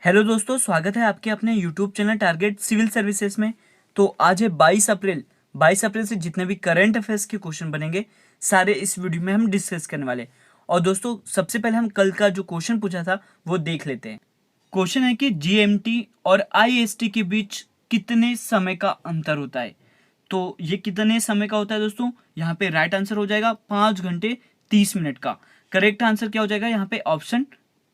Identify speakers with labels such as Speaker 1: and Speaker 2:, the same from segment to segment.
Speaker 1: Hello दोस्तों, स्वागत है आपके अपने YouTube channel Target Civil Services में। तो आज है 22 अप्रैल। 22 अप्रैल से जितने भी करंट अफेयर्स के क्वेश्चन बनेंगे सारे इस वीडियो में हम डिस्कस करने वाले। और दोस्तों सबसे पहले हम कल का जो क्वेश्चन पूछा था वो देख लेते हैं। क्वेश्चन है कि जीएमटी और आईएसटी के बीच कितने समय का अंतर होता है। तो ये कितने समय का होता है दोस्तों, यहाँ पे राइट आंसर हो जाएगा 5 घंटे 30 मिनट का। करेक्ट आंसर क्या हो जाएगा यहाँ पे ऑप्शन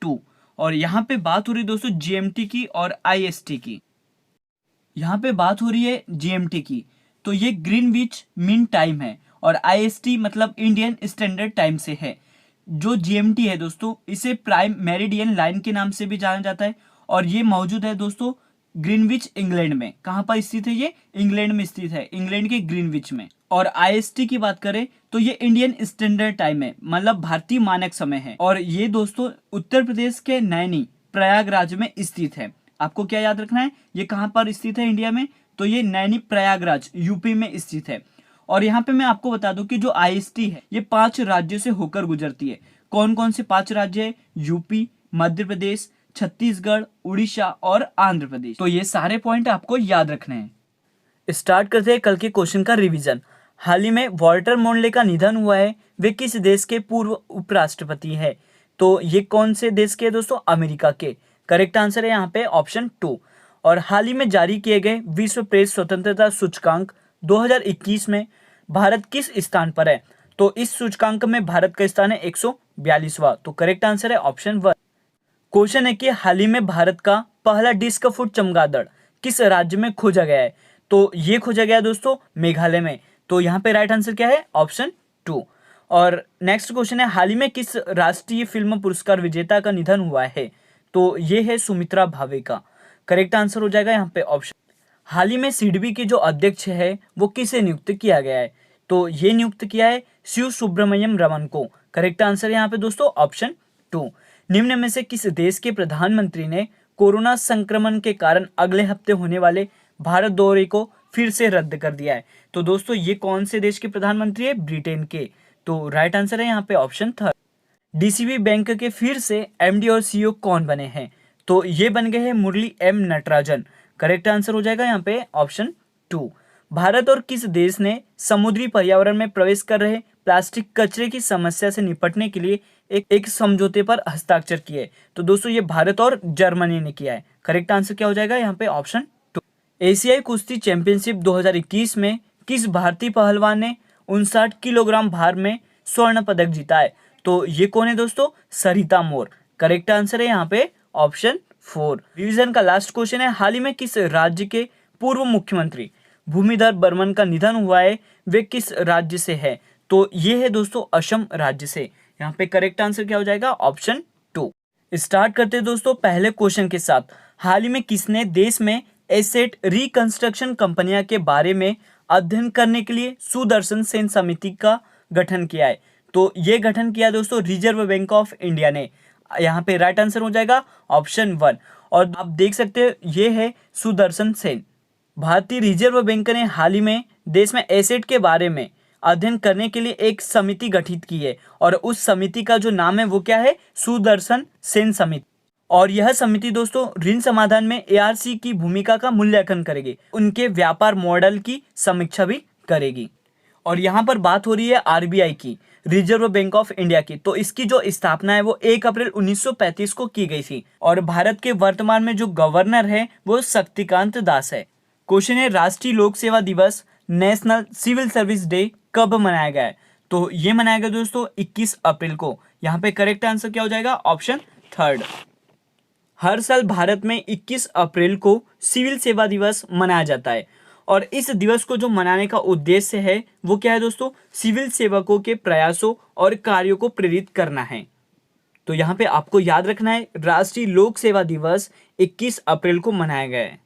Speaker 1: 2। और यहाँ पे बात हो रही है दोस्तों जीएमटी की और आईएसटी की। यहाँ पे बात हो रही है जीएमटी की, तो ये ग्रीनविच मीन टाइम है और आईएसटी मतलब इंडियन स्टैंडर्ड टाइम से है। जो जीएमटी है दोस्तों इसे प्राइम मेरिडियन लाइन के नाम से भी जाना जाता है और ये मौजूद है दोस्तों ग्रीनविच इंग्लैंड में। कहाँ पर स्थित है ये? इंग्लैंड में स्थित है, इंग्लैंड के ग्रीनविच में। और आईएसटी की बात करें तो ये इंडियन स्टैंडर्ड टाइम है, मतलब भारतीय मानक समय है। और ये दोस्तों उत्तर प्रदेश के नैनी प्रयागराज में स्थित है। आपको क्या याद रखना है, ये कहाँ पर स्थित है इंडिया में? तो ये नैनी प्रयागराज यूपी में स्थित है। और यहाँ पे मैं आपको बता दूं कि जो आईएसटी है ये 5 राज्यों से होकर गुजरती है। कौन कौन से 5 राज्य है? यूपी, मध्य प्रदेश, छत्तीसगढ़, उड़ीसा और आंध्र प्रदेश। तो ये सारे पॉइंट आपको याद रखने हैं। स्टार्ट करते हैं कल के क्वेश्चन का रिवीजन। हाल ही में वॉल्टर मोनले का निधन हुआ है। वे किस देश के पूर्व उपराष्ट्रपति है? तो ये कौन से देश के दोस्तों? अमेरिका के। करेक्ट आंसर है यहाँ पे ऑप्शन 2। और हाल ही में जारी किए गए विश्व प्रेस स्वतंत्रता सूचकांक 2021 में भारत किस स्थान पर है? तो इस सूचकांक में भारत का स्थान है 142वां। तो करेक्ट आंसर है ऑप्शन 1। क्वेश्चन है कि हाल ही में भारत का पहला डिस्क फुट चमगादड़ किस राज्य में खोजा गया है? तो ये खोजा गया दोस्तों मेघालय में। तो यहाँ पे राइट आंसर क्या है? ऑप्शन 2। और नेक्स्ट क्वेश्चन है हाल ही में किस राष्ट्रीय फिल्म पुरस्कार विजेता का निधन हुआ है? तो ये है सुमित्रा भावे का। करेक्ट आंसर हो जाएगा यहाँ पे ऑप्शन। हाल ही में सिडबी के जो अध्यक्ष है वो किसे नियुक्त किया गया है? तो ये नियुक्त किया है शिव सुब्रमण्यम रमन को। करेक्ट आंसर है यहाँ पे दोस्तों ऑप्शन 2। निम्न में से किस देश के प्रधानमंत्री ने कोरोना संक्रमण के कारण अगले हफ्ते होने वाले भारत दौरे को फिर से रद्द कर दिया है? तो दोस्तों ये कौन से देश के प्रधानमंत्री है? ब्रिटेन के। तो राइट आंसर है यहाँ पे ऑप्शन 3। डीसीबी बैंक के फिर से एमडी और सीईओ कौन बने हैं? तो ये बन गए हैं मुरली एम नटराजन। करेक्ट आंसर हो जाएगा यहाँ पे ऑप्शन 2। भारत और किस देश ने समुद्री पर्यावरण में प्रवेश कर रहे प्लास्टिक कचरे की समस्या से निपटने के लिए एक समझौते पर हस्ताक्षर किए? तो दोस्तों ये भारत और जर्मनी ने किया है। करेक्ट आंसर क्या हो जाएगा यहाँ पे ऑप्शन 2। एशियाई कुश्ती चैंपियनशिप 2021 में किस भारतीय पहलवान ने 59 किलोग्राम भार में स्वर्ण पदक जीता है? तो ये कौन है दोस्तों? सरिता मोर। करेक्ट आंसर है यहाँ पे ऑप्शन 4। रिवीजन का लास्ट क्वेश्चन है हाल ही में किस राज्य के पूर्व मुख्यमंत्री भूमिधर बर्मन का निधन हुआ है? वे किस राज्य से है? तो ये है दोस्तों असम राज्य से। यहाँ पे करेक्ट आंसर क्या हो जाएगा? ऑप्शन 2। स्टार्ट करते हैं दोस्तों पहले क्वेश्चन के साथ। हाल ही में किसने देश में एसेट रिकंस्ट्रक्शन कंपनियां के बारे में अध्ययन करने के लिए सुदर्शन सेन समिति का गठन किया है? तो ये गठन किया दोस्तों रिजर्व बैंक ऑफ इंडिया ने। यहाँ पे राइट आंसर हो जाएगा ऑप्शन 1। और आप देख सकते हैं ये है सुदर्शन सेन। भारतीय रिजर्व बैंक ने हाल ही में देश में एसेट के बारे में अध्ययन करने के लिए एक समिति गठित की है और उस समिति का जो नाम है वो क्या है? सुदर्शन सेन समिति। और यह समिति दोस्तों ऋण समाधान में एआरसी की भूमिका का मूल्यांकन करेगी, उनके व्यापार मॉडल की समीक्षा भी करेगी। और यहाँ पर बात हो रही है आरबीआई की, रिजर्व बैंक ऑफ इंडिया की। तो इसकी जो स्थापना है वो 1 अप्रैल 1935 को की गई थी और भारत के वर्तमान में जो गवर्नर है वो शक्तिकांत दास है। क्वेश्चन है राष्ट्रीय लोक सेवा दिवस नेशनल सिविल सर्विस डे कब मनाया गया है? तो ये मनाया गया दोस्तों 21 अप्रैल को। यहाँ पे करेक्ट आंसर क्या हो जाएगा? ऑप्शन 3। हर साल भारत में 21 अप्रैल को सिविल सेवा दिवस मनाया जाता है और इस दिवस को जो मनाने का उद्देश्य है वो क्या है दोस्तों? सिविल सेवकों के प्रयासों और कार्यों को प्रेरित करना है। तो यहाँ पे आपको याद रखना है राष्ट्रीय लोक सेवा दिवस 21 अप्रैल को मनाया गया है।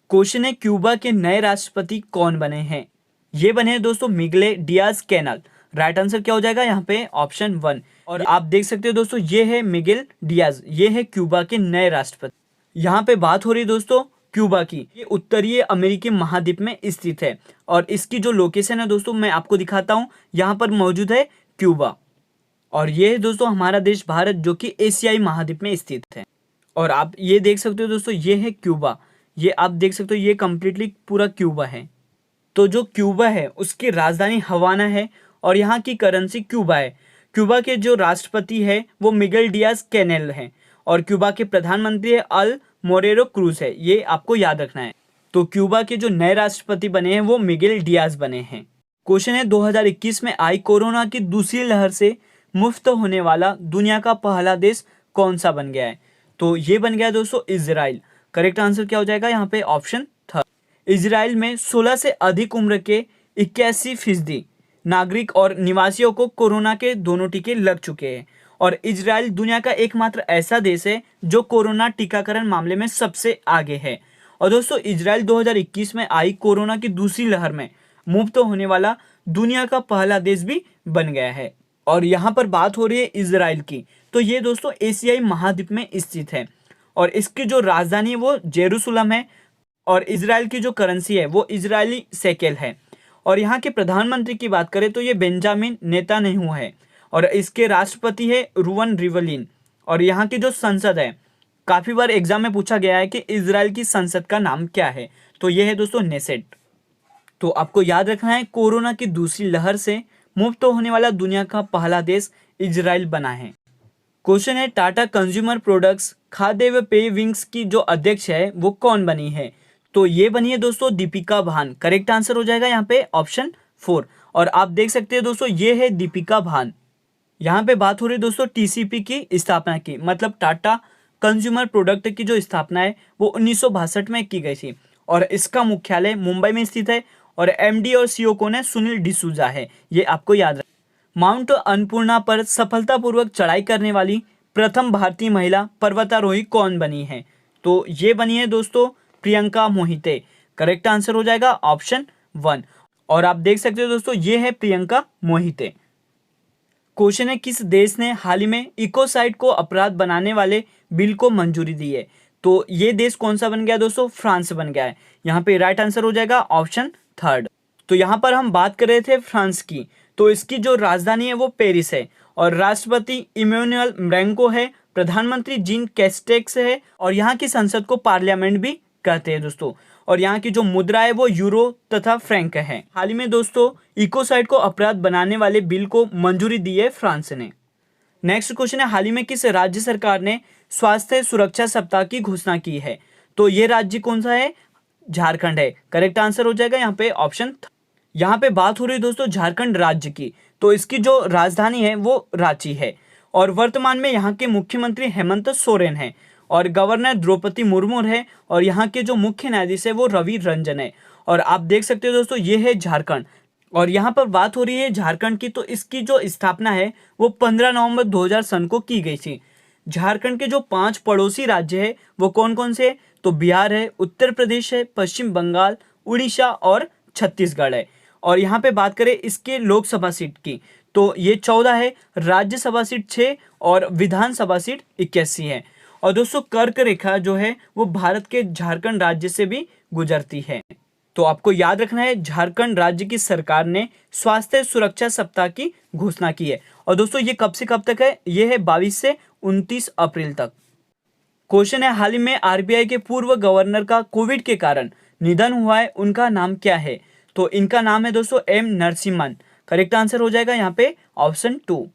Speaker 1: क्वेश्चन है क्यूबा के नए राष्ट्रपति कौन बने हैं? ये बने हैं दोस्तों मिगले डियाज कैनल। राइट आंसर क्या हो जाएगा यहाँ पे? ऑप्शन 1। और आप देख सकते हो दोस्तों ये है मिगेल डियाज, ये है क्यूबा के नए राष्ट्रपति। यहाँ पे बात हो रही है दोस्तों क्यूबा की। ये उत्तरीय अमेरिकी महाद्वीप में स्थित है और इसकी जो लोकेशन है दोस्तों मैं आपको दिखाता हूँ। यहाँ पर मौजूद है क्यूबा और ये है दोस्तों हमारा देश भारत जो कि एशियाई महाद्वीप में स्थित है। और आप ये देख सकते हो दोस्तों, ये है क्यूबा। ये आप देख सकते हो, ये कंप्लीटली पूरा क्यूबा है। तो जो क्यूबा है उसकी राजधानी हवाना है और यहाँ की करेंसी क्यूबा है। क्यूबा के जो राष्ट्रपति है वो मिगेल डियाज कैनेल है और क्यूबा के प्रधानमंत्री है अल मोरेरो क्रूज है। ये आपको याद रखना है। तो क्यूबा के जो नए राष्ट्रपति बने हैं वो मिगेल डियाज बने हैं। क्वेश्चन है, 2021 में आई कोरोना की दूसरी लहर से मुक्त होने वाला दुनिया का पहला देश कौन सा बन गया है? तो ये बन गया दोस्तों इजराइल। करेक्ट आंसर क्या हो जाएगा यहाँ पे? Option third. इजराइल में 16 से अधिक उम्र के 81% नागरिक और निवासियों को कोरोना के दोनों टीके लग चुके हैं और इजराइल दुनिया का एकमात्र ऐसा देश है जो कोरोना टीकाकरण मामले में सबसे आगे है। और दोस्तों इजराइल 2021 में आई कोरोना की दूसरी लहर में मुक्त होने वाला दुनिया का पहला देश भी बन गया है। और यहाँ पर बात हो रही है इजराइल की, तो ये दोस्तों एशियाई महाद्वीप में स्थित है और इसकी जो राजधानी है वो जेरूसलम है और इजराइल की जो करेंसी है वो इजरायली शेकेल है। और यहाँ के प्रधानमंत्री की बात करें तो ये बेंजामिन नेतान्याहू है और इसके राष्ट्रपति है रूवन रिवलिन। और यहाँ की जो संसद है, काफ़ी बार एग्जाम में पूछा गया है कि इजराइल की संसद का नाम क्या है, तो ये है दोस्तों नेसेट। तो आपको याद रखना है, कोरोना की दूसरी लहर से मुक्त होने वाला दुनिया का पहला देश इजराइल बना है। क्वेश्चन है, टाटा कंज्यूमर प्रोडक्ट्स खाद्य व पेय विंग्स की जो अध्यक्ष है वो कौन बनी है? तो ये बनी है दोस्तों दीपिका भान। करेक्ट आंसर हो जाएगा यहाँ पे ऑप्शन 4। और आप देख सकते हैं दोस्तों, ये है दीपिका भान। यहाँ पे बात हो रही है दोस्तों टीसीपी की स्थापना की, मतलब टाटा कंज्यूमर प्रोडक्ट की जो स्थापना है वो 1962 में की गई थी और इसका मुख्यालय मुंबई में स्थित है और एमडी और सीईओ कौन है? सुनील डिसूजा है। ये आपको याद रखना। माउंट अन्नपूर्णा पर सफलतापूर्वक चढ़ाई करने वाली प्रथम भारतीय महिला पर्वतारोही कौन बनी है? तो ये बनी है दोस्तों प्रियंका मोहिते। करेक्ट आंसर हो जाएगा ऑप्शन 1। और आप देख सकते हो दोस्तों, ये है प्रियंका मोहिते। क्वेश्चन है, किस देश ने हाल ही में इकोसाइड को अपराध बनाने वाले बिल को मंजूरी दी है? तो ये देश कौन सा बन गया दोस्तों? फ्रांस बन गया है। यहाँ पे राइट आंसर हो जाएगा ऑप्शन 3। तो यहाँ पर हम बात कर रहे थे फ्रांस की, तो इसकी जो राजधानी है वो पेरिस है और राष्ट्रपति इमैनुअल मैक्रों है, प्रधानमंत्री जीन कैस्टेक्स है और यहाँ की संसद को पार्लियामेंट भी कहते हैं दोस्तों। और यहाँ की जो मुद्रा है वो यूरो तथा फ्रैंक है। हाल ही में दोस्तों इकोसाइड को अपराध बनाने वाले बिल को मंजूरी दी है फ्रांस ने। नेक्स्ट क्वेश्चन है, हाल ही में किस राज्य सरकार ने स्वास्थ्य सुरक्षा सप्ताह की घोषणा की है? तो ये राज्य कौन सा है? झारखंड है। करेक्ट आंसर हो जाएगा यहाँ पे ऑप्शन। यहाँ पे बात हो रही है दोस्तों झारखंड राज्य की, तो इसकी जो राजधानी है वो रांची है और वर्तमान में यहाँ के मुख्यमंत्री हेमंत सोरेन है और गवर्नर द्रौपदी मुर्मू है और यहाँ के जो मुख्य न्यायाधीश है वो रवि रंजन है। और आप देख सकते हो दोस्तों, ये है झारखंड। और यहाँ पर बात हो रही है झारखंड की, तो इसकी जो स्थापना है वो 15 नवंबर 2000 सन को की गई थी। झारखंड के जो 5 पड़ोसी राज्य है वो कौन कौन से? तो बिहार है, उत्तर प्रदेश है, पश्चिम बंगाल, उड़ीसा और छत्तीसगढ़ है। और यहाँ पे बात करें इसके लोकसभा सीट की, तो ये 14 है, राज्यसभा सीट 6 और विधानसभा सीट 81 है। और दोस्तों कर्क रेखा जो है वो भारत के झारखंड राज्य से भी गुजरती है। तो आपको याद रखना है, झारखंड राज्य की सरकार ने स्वास्थ्य सुरक्षा सप्ताह की घोषणा की है। और दोस्तों ये कब से कब तक है? ये है 22 से 29 अप्रैल तक। क्वेश्चन है, हाल ही में आरबीआई के पूर्व गवर्नर का कोविड के कारण निधन हुआ है, उनका नाम क्या है? तो इनका नाम है दोस्तों एम नरसिम्हन। करेक्ट आंसर हो जाएगा यहाँ पे ऑप्शन 2।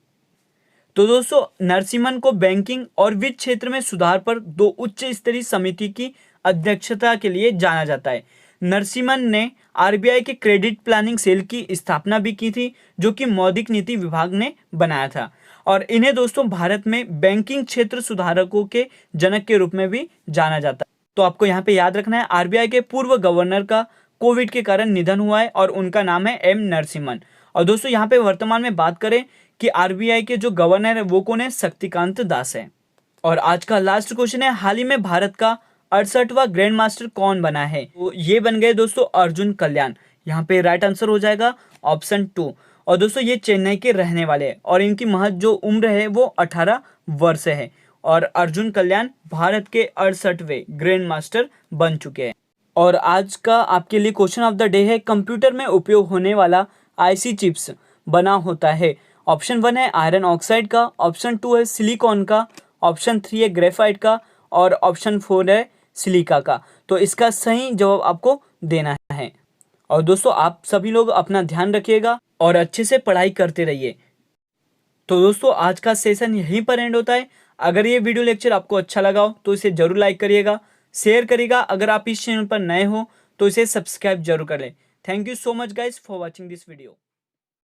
Speaker 1: तो दोस्तों नरसिम्हन को बैंकिंग और वित्त क्षेत्र में सुधार पर 2 उच्च स्तरीय समिति की अध्यक्षता के लिए जाना जाता है। नरसिम्हन ने आरबीआई के क्रेडिट प्लानिंग सेल की स्थापना भी की थी, जो कि मौद्रिक नीति विभाग ने बनाया था। और इन्हें दोस्तों भारत में बैंकिंग क्षेत्र सुधारकों के जनक के रूप में भी जाना जाता है। तो आपको यहाँ पे याद रखना है, आरबीआई के पूर्व गवर्नर का कोविड के कारण निधन हुआ है और उनका नाम है एम नरसिम्हन। और दोस्तों यहाँ पे वर्तमान में बात करें कि आरबीआई के जो गवर्नर है वो कौन है? शक्तिकांत दास है। और आज का लास्ट क्वेश्चन है, हाल ही में भारत का 68वां ग्रैंड मास्टर कौन बना है? तो ये बन गए दोस्तों अर्जुन कल्याण। यहाँ पे राइट आंसर हो जाएगा ऑप्शन 2। और दोस्तों ये चेन्नई के रहने वाले हैं और इनकी महज जो उम्र है वो 18 वर्ष है। और अर्जुन कल्याण भारत के 68वें ग्रैंड मास्टर बन चुके हैं। और आज का आपके लिए क्वेश्चन ऑफ द डे है, कंप्यूटर में उपयोग होने वाला आईसी चिप्स बना होता है। ऑप्शन 1 है आयरन ऑक्साइड का, ऑप्शन 2 है सिलिकॉन का, ऑप्शन 3 है ग्रेफाइट का और ऑप्शन 4 है सिलिका का। तो इसका सही जवाब आपको देना है। और दोस्तों आप सभी लोग अपना ध्यान रखिएगा और अच्छे से पढ़ाई करते रहिए। तो दोस्तों आज का सेशन यहीं पर एंड होता है। अगर ये वीडियो लेक्चर आपको अच्छा लगा हो तो इसे जरूर लाइक करिएगा, शेयर करिएगा। अगर आप इस चैनल पर नए हो तो इसे सब्सक्राइब जरूर कर लें। Thank you so much guys for watching this video.